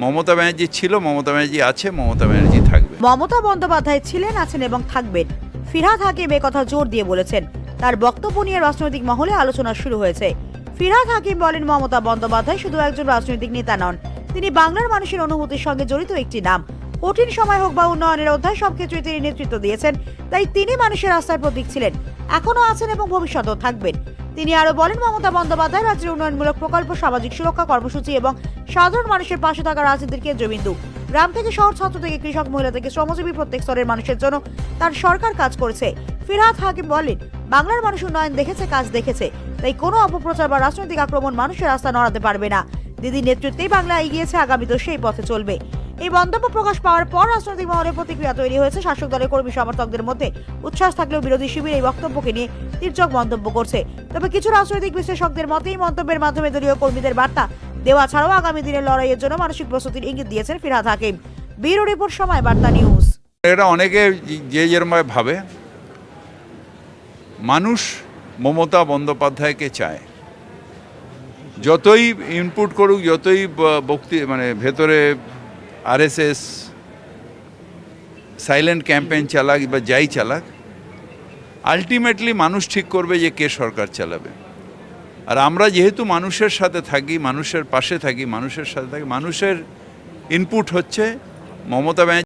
মমতা ব্যানার্জি ছিল, মমতা ব্যানার্জি আছে, মমতা ব্যানার্জি থাকবে। মমতা বন্দ্যোপাধ্যায় ছিলেন, আছেন এবং থাকবেন। ফিরহাদ হাকিম কথা জোর দিয়ে বলেছেন। তার বক্তব্য নিয়ে রাজনৈতিক মহলে আলোচনা শুরু হয়েছে। ফিরহাদ হাকিম বলেন, মমতা বন্দ্যোপাধ্যায় শুধু একজন রাজনৈতিক নেতা নন, তিনি বাংলার মানুষের অনুভূতির সঙ্গে জড়িত একটি নাম। কঠিন সময় হোক বা উন্নয়নের অধ্যায়, সব ক্ষেত্রে তিনি নেতৃত্ব দিয়েছেন, তাই তিনি মানুষের আস্থার প্রতীক ছিলেন, এখনো আছেন এবং ভবিষ্যতেও থাকবেন। তিনি আরো বলেন, মমতা বন্দ্যোপাধ্যায় রাজ্যের উন্নয়নমূলক প্রকল্প, সামাজিক সুরক্ষা কর্মসূচি এবং সাধারণ মানুষের পাশে থাকা রাজনীতির কেন্দ্রবিন্দু। গ্রাম থেকে শহর, ছাত্র থেকে কৃষক, মহিলা থেকে শ্রমজীবী, প্রত্যেক স্তরের মানুষের জন্য তার সরকার কাজ করেছে। ফিরহাদ হাকিম বলেন, বাংলার মানুষ উন্নয়ন দেখেছে, কাজ দেখেছে, তাই কোনো অপপ্রচার বা রাজনৈতিক আক্রমণ মানুষের আস্থা নড়াতে পারবে না। দিদির নেতৃত্বেই বাংলা এগিয়েছে, আগামীতেও সেই পথে চলবে। এই মন্তব্য প্রকাশ পাওয়ার পর রাজনৈতিক মহলে প্রতিক্রিয়া তৈরি হয়েছে। শাসক দলের কর্মী সমর্থকদের মধ্যে উচ্ছ্বাস থাকলেও বিরোধী শিবির এই বক্তব্যকে নিয়ে তীর্যক মন্তব্য করছে। তবে কিছু রাজনৈতিক বিশ্লেষকদের মতে এই মন্তব্যের মাধ্যমে দলীয় কর্মীদের বার্তা দেওয়া ছাড়াও আগামী দিনের লড়াইয়ের জন্য মানসিক প্রস্তুতির ইঙ্গিত দিয়েছেন ফিরহাদ হাকিম। ব্যুরো রিপোর্ট, সময় বার্তা নিউজ। এটা অনেকে যে যেরকমভাবে ভাবে, মানুষ মমতা বন্দ্যোপাধ্যায়কে চায়। যতই ইনপুট করুক, যতই ভেতরে আরএসএস সাইলেন্ট ক্যাম্পেইন চালাক বা যাই চালাক, আলটিমেটলি মানুষ ঠিক করবে যে কে সরকার চালাবে। আর আমরা যেহেতু মানুষের সাথে থাকি, মানুষের পাশে থাকি, মানুষের সাথে থাকি, মানুষের ইনপুট হচ্ছে মমতা ব্যানার্জি